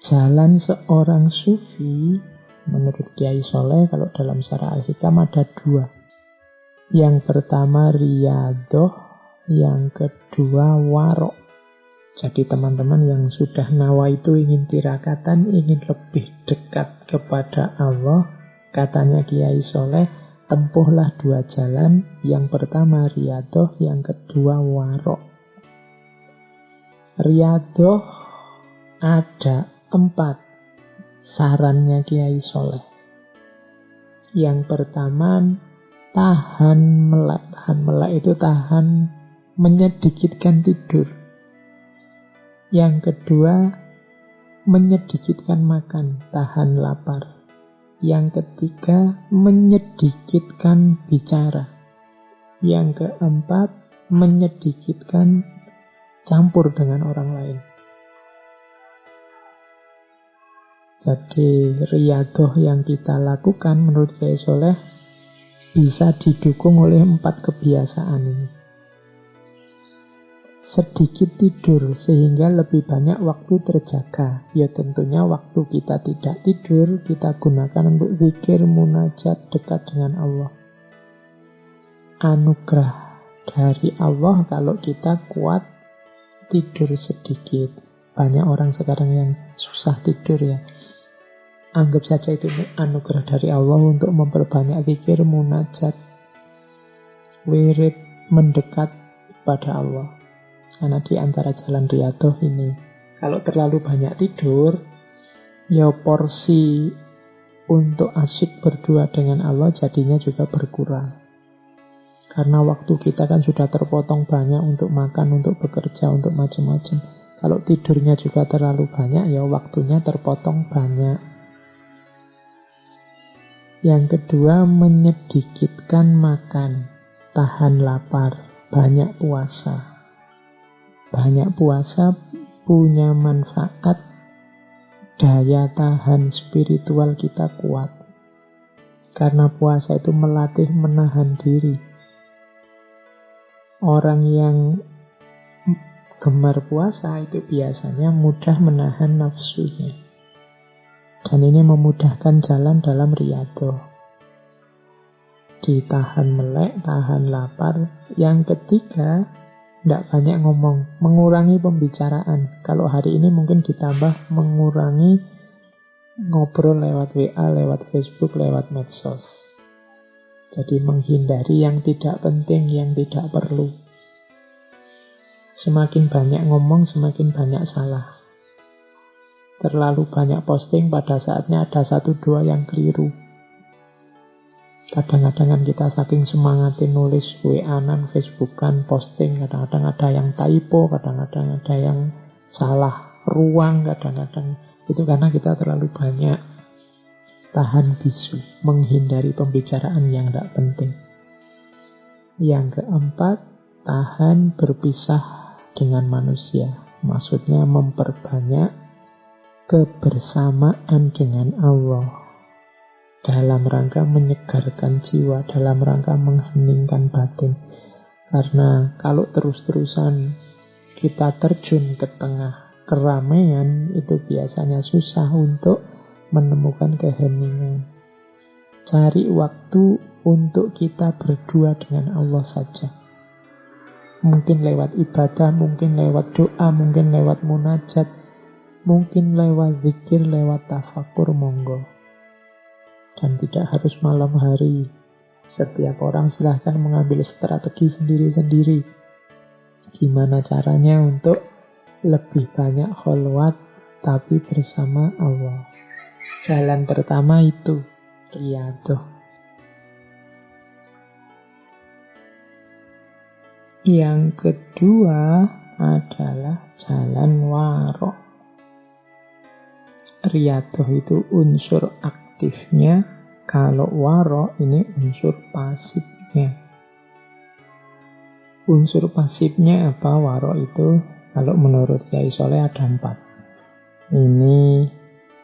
Jalan seorang sufi, menurut Kiai Soleh, kalau dalam Syarah Al-Hikam ada dua. Yang pertama riyadhah, yang kedua warok. Jadi teman-teman yang sudah nawa itu ingin tirakatan, ingin lebih dekat kepada Allah, katanya Kiai Soleh, tempuhlah dua jalan. Yang pertama riyadhah, yang kedua warok. Riyadhah ada 4 sarannya Kiai Soleh. Yang pertama, tahan melek. Tahan melek itu tahan menyedikitkan tidur. Yang kedua, menyedikitkan makan, tahan lapar. Yang ketiga, menyedikitkan bicara. Yang keempat, menyedikitkan campur dengan orang lain. Jadi riyadhah yang kita lakukan menurut Kiai Soleh bisa didukung oleh 4 kebiasaan ini. Sedikit tidur sehingga lebih banyak waktu terjaga. Ya tentunya waktu kita tidak tidur kita gunakan untuk zikir, munajat, dekat dengan Allah. Anugerah dari Allah kalau kita kuat tidur sedikit. Banyak orang sekarang yang susah tidur ya. Anggap saja itu anugerah dari Allah untuk memperbanyak zikir, munajat, wirid, mendekat pada Allah. Karena di antara jalan riyadhah ini, kalau terlalu banyak tidur, ya porsi untuk asyik berdua dengan Allah jadinya juga berkurang. Karena waktu kita kan sudah terpotong banyak untuk makan, untuk bekerja, untuk macam-macam. Kalau tidurnya juga terlalu banyak, ya waktunya terpotong banyak. Yang kedua, menyedikitkan makan, tahan lapar, banyak puasa. Banyak puasa punya manfaat, daya tahan spiritual kita kuat. Karena puasa itu melatih menahan diri. Orang yang gemar puasa itu biasanya mudah menahan nafsunya. Dan ini memudahkan jalan dalam riyadhah. Ditahan melek, tahan lapar. Yang ketiga, tidak banyak ngomong, mengurangi pembicaraan. Kalau hari ini mungkin ditambah mengurangi ngobrol lewat WA, lewat Facebook, lewat medsos. Jadi menghindari yang tidak penting, yang tidak perlu. Semakin banyak ngomong, semakin banyak salah. Terlalu banyak posting, pada saatnya ada 1-2 yang keliru. Kadang-kadang kita saking semangatin nulis WA-an, Facebook-an, posting, kadang-kadang ada yang typo, kadang-kadang ada yang salah ruang, kadang-kadang itu karena kita terlalu banyak tahan bisu, menghindari pembicaraan yang tidak penting. Yang keempat, tahan berpisah dengan manusia. Maksudnya memperbanyak kebersamaan dengan Allah dalam rangka menyegarkan jiwa, dalam rangka mengheningkan batin. Karena kalau terus-terusan kita terjun ke tengah keramaian, itu biasanya susah untuk menemukan keheningan. Cari waktu untuk kita berdua dengan Allah saja. Mungkin lewat ibadah, mungkin lewat doa, mungkin lewat munajat, mungkin lewat zikir, lewat tafakur, monggo. Dan tidak harus malam hari. Setiap orang silahkan mengambil strategi sendiri-sendiri. Gimana caranya untuk lebih banyak kholwat tapi bersama Allah. Jalan pertama itu riyadhah. Yang kedua adalah jalan warok. Riyadhah itu unsur aktifnya, kalau warok ini unsur pasifnya. Unsur pasifnya apa warok itu? Kalau menurut Kiai Soleh ada 4. Ini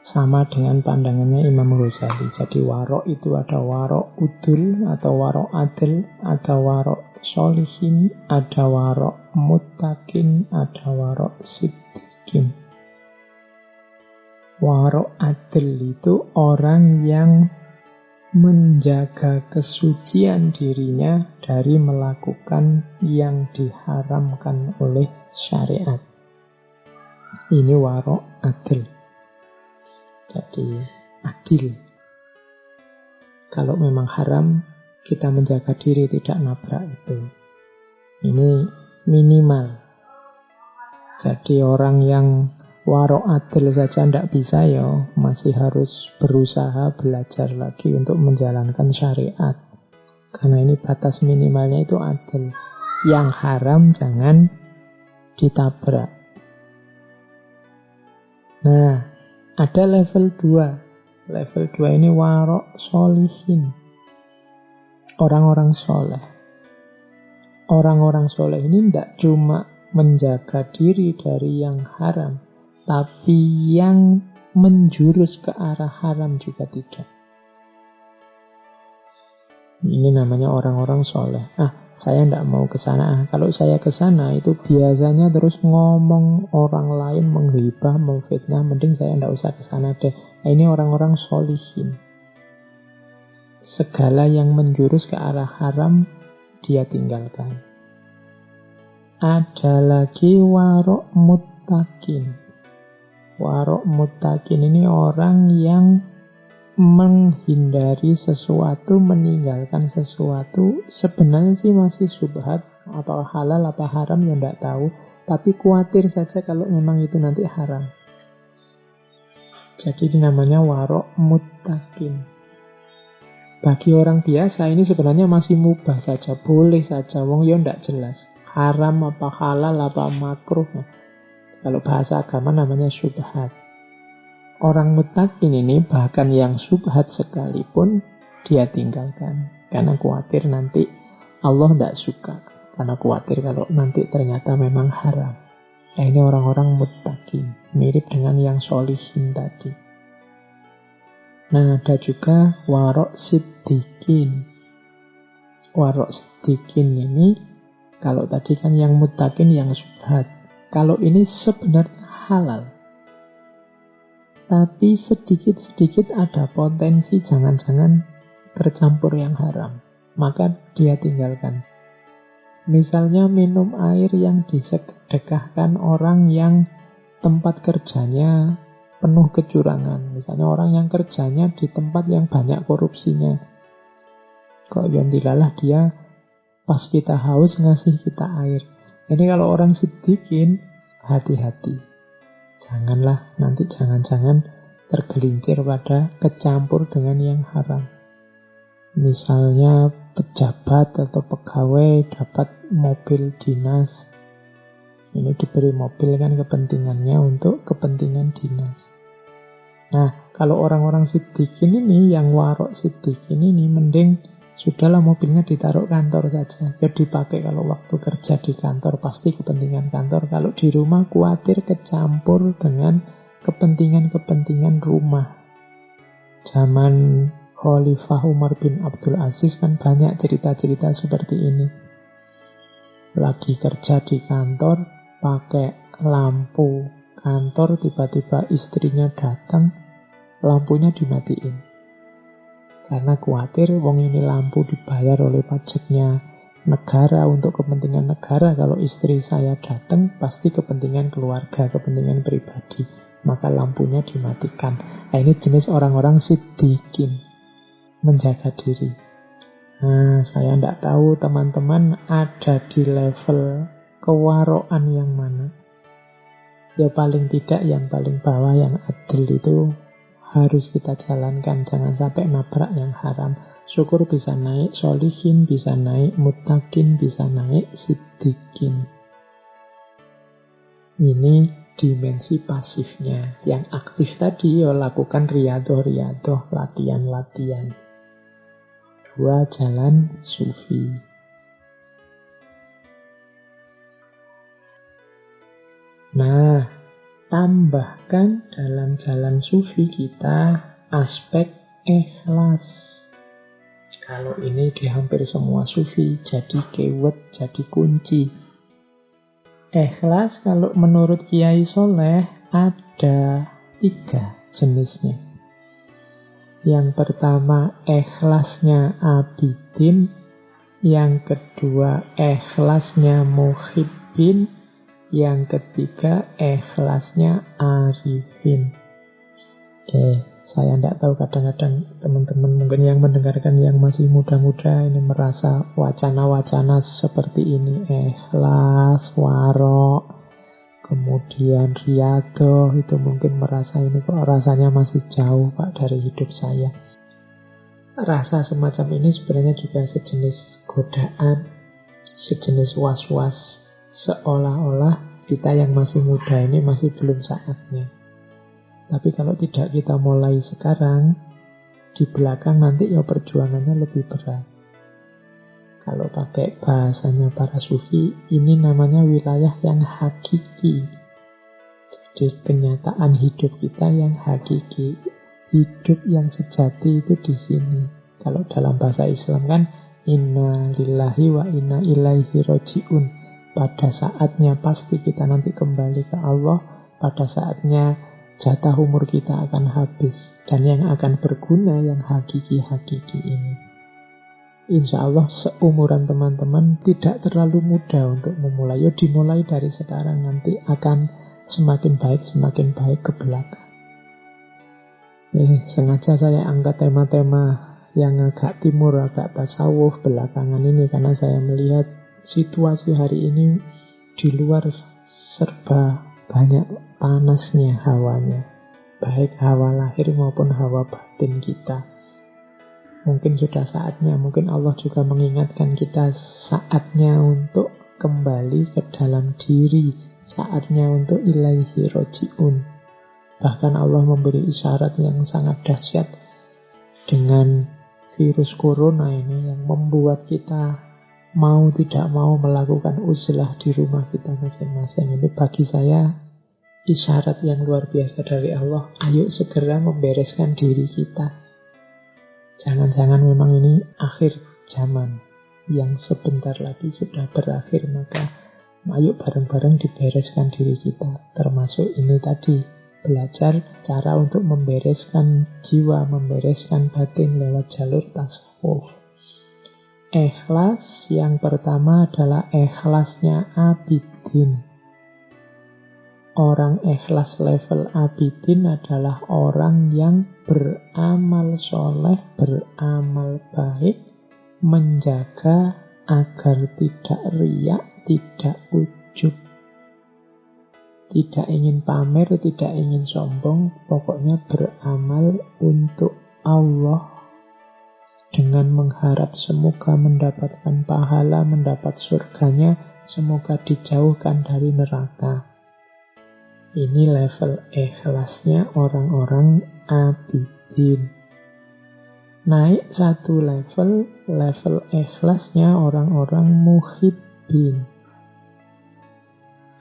sama dengan pandangannya Imam Ghazali. Jadi warok itu ada warok udul atau warok adil, ada warok solihin, ada warok muttaqin, ada warok siddiqin. Warok adil itu orang yang menjaga kesucian dirinya dari melakukan yang diharamkan oleh syariat. Ini warok adil. Jadi adil. Kalau memang haram, kita menjaga diri tidak nabrak itu. Ini minimal. Jadi orang yang warok adil saja tidak bisa, ya masih harus berusaha belajar lagi untuk menjalankan syariat. Karena ini batas minimalnya itu adil. Yang haram jangan ditabrak. Nah, ada level 2. Level 2 ini warok solihin. Orang-orang soleh. Orang-orang soleh ini tidak cuma menjaga diri dari yang haram, tapi yang menjurus ke arah haram juga tidak. Ini namanya orang-orang soleh. Saya tidak mau ke sana. Kalau saya ke sana itu biasanya terus ngomong orang lain, menghibah, memfitnah. Mending saya tidak usah ke sana deh. Ini orang-orang solihin. Segala yang menjurus ke arah haram dia tinggalkan. Ada lagi warok muttaqin. Warok muttaqin ini orang yang menghindari sesuatu, meninggalkan sesuatu. Sebenarnya sih masih syubhat, apa halal apa haram ya tidak tahu, tapi khawatir saja kalau memang itu nanti haram. Jadi ini namanya warok muttaqin. Bagi orang biasa ini sebenarnya masih mubah saja, boleh saja, wong ya tidak jelas haram apa halal apa makruh. Kalau bahasa agama namanya syubhat. Orang muttaqin ini bahkan yang syubhat sekalipun dia tinggalkan. Karena khawatir nanti Allah tidak suka. Karena khawatir kalau nanti ternyata memang haram. Nah, ini orang-orang muttaqin. Mirip dengan yang sholihin tadi. Nah, ada juga warok siddiqin. Warok siddiqin ini, kalau tadi kan yang muttaqin yang syubhat. Kalau ini sebenarnya halal. Tapi sedikit-sedikit ada potensi jangan-jangan tercampur yang haram. Maka dia tinggalkan. Misalnya minum air yang disedekahkan orang yang tempat kerjanya penuh kecurangan. Misalnya orang yang kerjanya di tempat yang banyak korupsinya. Kok yondilalah dia pas kita haus ngasih kita air. Ini kalau orang siddiqin, hati-hati. Janganlah nanti jangan-jangan tergelincir pada kecampur dengan yang haram. Misalnya pejabat atau pegawai dapat mobil dinas. Ini diberi mobil kan kepentingannya untuk kepentingan dinas. Nah, kalau orang-orang siddiqin ini, yang warok siddiqin ini, mending sudahlah mobilnya ditaruh kantor saja. Biar dipakai kalau waktu kerja di kantor, pasti kepentingan kantor. Kalau di rumah khawatir kecampur dengan kepentingan-kepentingan rumah. Zaman Khalifah Umar bin Abdul Aziz kan banyak cerita-cerita seperti ini. Lagi kerja di kantor, pakai lampu kantor, tiba-tiba istrinya datang, lampunya dimatiin. Karena khawatir wong ini lampu dibayar oleh pajaknya negara untuk kepentingan negara. Kalau istri saya datang pasti kepentingan keluarga, kepentingan pribadi. Maka lampunya dimatikan. Nah, ini jenis orang-orang siddiqin, menjaga diri. Nah, saya tidak tahu teman-teman ada di level kewaroan yang mana. Ya paling tidak yang paling bawah, yang adil itu harus kita jalankan. Jangan sampai nabrak yang haram. Syukur bisa naik sholihin, bisa naik muttaqin, bisa naik siddiqin. Ini dimensi pasifnya. Yang aktif tadi ya lakukan riadoh-riadoh, latihan-latihan. 2 jalan sufi. Nah, tambahkan dalam jalan sufi kita aspek ikhlas. Kalau ini di hampir semua sufi jadi keyword, jadi kunci. Ikhlas kalau menurut Kiai Soleh ada 3. jenisnya. Yang pertama ikhlasnya abidin, yang kedua ikhlasnya muhibbin, yang ketiga ikhlasnya arifin. Oke, saya tidak tahu, kadang-kadang teman-teman mungkin yang mendengarkan yang masih muda-muda ini merasa wacana-wacana seperti ini, ikhlas, warok, kemudian riyadhah, itu mungkin merasa ini kok rasanya masih jauh Pak dari hidup saya. Rasa semacam ini sebenarnya juga sejenis godaan, sejenis was-was, seolah-olah kita yang masih muda ini masih belum saatnya. Tapi kalau tidak kita mulai sekarang, di belakang nanti ya perjuangannya lebih berat. Kalau pakai bahasanya para sufi, ini namanya wilayah yang hakiki. Jadi kenyataan hidup kita yang hakiki. Hidup yang sejati itu di sini. Kalau dalam bahasa Islam kan, inna lillahi wa inna ilaihi roji'un. Pada saatnya pasti kita nanti kembali ke Allah. Pada saatnya jatah umur kita akan habis. Dan yang akan berguna yang hakiki-hakiki ini. Insya Allah seumuran teman-teman tidak terlalu mudah untuk memulai. Ya dimulai dari sekarang, nanti akan semakin baik ke belakang. Sengaja saya angkat tema-tema yang agak timur, agak tasawuf belakangan ini, karena saya melihat situasi hari ini di luar serba banyak panasnya hawanya. Baik hawa lahir maupun hawa batin kita. Mungkin sudah saatnya, mungkin Allah juga mengingatkan kita saatnya untuk kembali ke dalam diri, saatnya untuk ilaihi roji'un. Bahkan Allah memberi isyarat yang sangat dahsyat dengan virus corona ini yang membuat kita mau tidak mau melakukan uzlah di rumah kita masing-masing. Ini bagi saya isyarat yang luar biasa dari Allah. Ayo segera membereskan diri kita. Jangan-jangan memang ini akhir zaman yang sebentar lagi sudah berakhir, maka ayo bareng-bareng dibereskan diri kita. Termasuk ini tadi, belajar cara untuk membereskan jiwa, membereskan batin lewat jalur tasawuf. Ikhlas yang pertama adalah ikhlasnya abidin. Orang ikhlas level abidin adalah orang yang beramal soleh, beramal baik, menjaga agar tidak riak, tidak ujub, tidak ingin pamer, tidak ingin sombong, pokoknya beramal untuk Allah dengan mengharap semoga mendapatkan pahala, mendapat surganya, semoga dijauhkan dari neraka. Ini level ikhlasnya orang-orang abidin. Naik satu level, level ikhlasnya orang-orang muhibbin.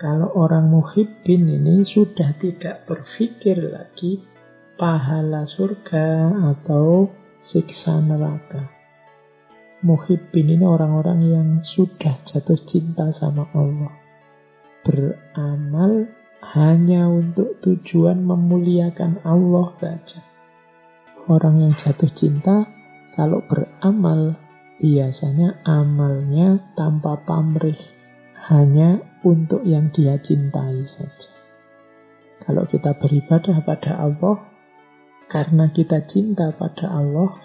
Kalau orang muhibbin ini sudah tidak berpikir lagi pahala surga atau siksa neraka. Muhibbin ini orang-orang yang sudah jatuh cinta sama Allah. Beramal hanya untuk tujuan memuliakan Allah saja. Orang yang jatuh cinta kalau beramal biasanya amalnya tanpa pamrih, hanya untuk yang dia cintai saja. Kalau kita beribadah pada Allah karena kita cinta pada Allah,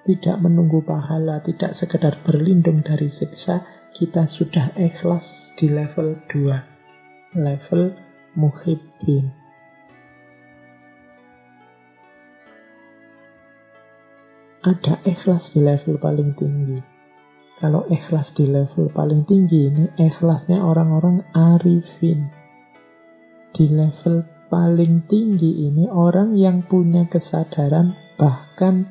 tidak menunggu pahala, tidak sekedar berlindung dari siksa, kita sudah ikhlas di level 2, level muhibbin. Ada ikhlas di level paling tinggi. Kalau ikhlas di level paling tinggi ini ikhlasnya orang-orang arifin. Di level paling tinggi ini orang yang punya kesadaran bahkan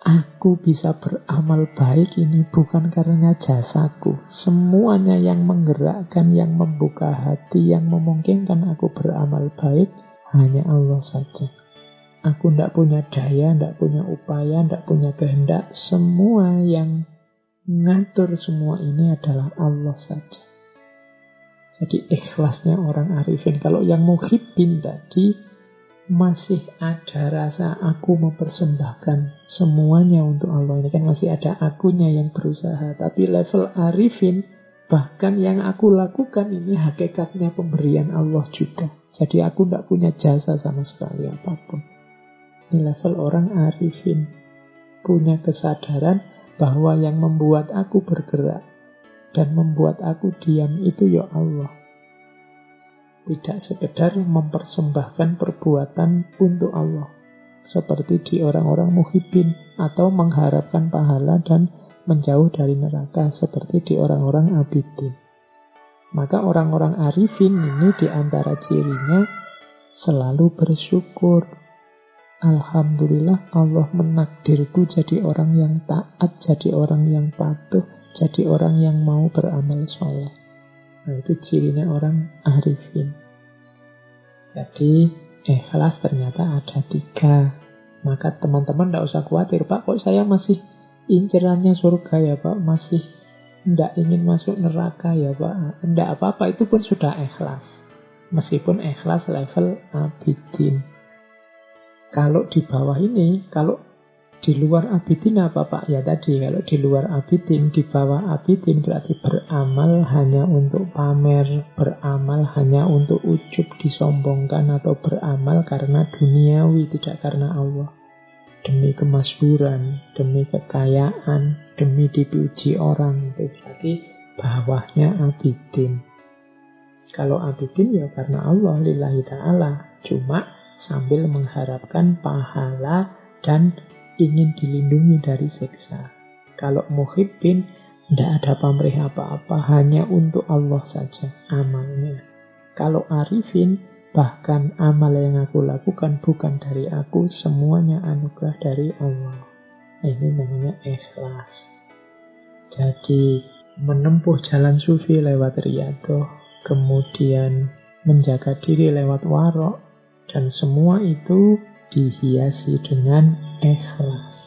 aku bisa beramal baik ini bukan karena jasaku. Semuanya yang menggerakkan, yang membuka hati, yang memungkinkan aku beramal baik hanya Allah saja. Aku tidak punya daya, tidak punya upaya, tidak punya kehendak. Semua yang ngatur semua ini adalah Allah saja. Jadi ikhlasnya orang arifin. Kalau yang muhibbin tadi, masih ada rasa aku mempersembahkan semuanya untuk Allah. Ini kan masih ada akunya yang berusaha. Tapi level arifin, bahkan yang aku lakukan ini hakikatnya pemberian Allah juga. Jadi aku tidak punya jasa sama sekali apapun. Ini level orang arifin. Punya kesadaran bahwa yang membuat aku bergerak dan membuat aku diam itu ya Allah. Tidak sekedar mempersembahkan perbuatan untuk Allah. Seperti di orang-orang muhibbin. Atau mengharapkan pahala dan menjauh dari neraka. Seperti di orang-orang abidin. Maka orang-orang arifin ini diantara cirinya selalu bersyukur. Alhamdulillah Allah menakdirku jadi orang yang taat, jadi orang yang patuh, jadi orang yang mau beramal soleh. Nah, itu cirinya orang arifin. Jadi ikhlas ternyata ada 3. Maka teman-teman tidak usah khawatir, Pak, kok saya masih incerannya surga ya Pak, masih tidak ingin masuk neraka ya Pak. Tidak apa-apa, itu pun sudah ikhlas. Meskipun ikhlas level abidin. Kalau di bawah ini, kalau di luar abidin apa Pak? Ya tadi, kalau di luar abidin, di bawah abidin berarti beramal hanya untuk pamer, beramal hanya untuk ujub disombongkan, atau beramal karena duniawi, tidak karena Allah. Demi kemasyhuran, demi kekayaan, demi dipuji orang, itu berarti bawahnya abidin. Kalau abidin ya karena Allah, lillahi ta'ala, cuma sambil mengharapkan pahala dan ingin dilindungi dari siksa. Kalau muhibbin, tidak ada pamrih apa-apa, hanya untuk Allah saja amalnya. Kalau arifin, bahkan amal yang aku lakukan bukan dari aku, semuanya anugerah dari Allah. Ini namanya ikhlas. Jadi menempuh jalan sufi lewat riyadhah, kemudian menjaga diri lewat warok, dan semua itu dihiasi dengan ikhlas.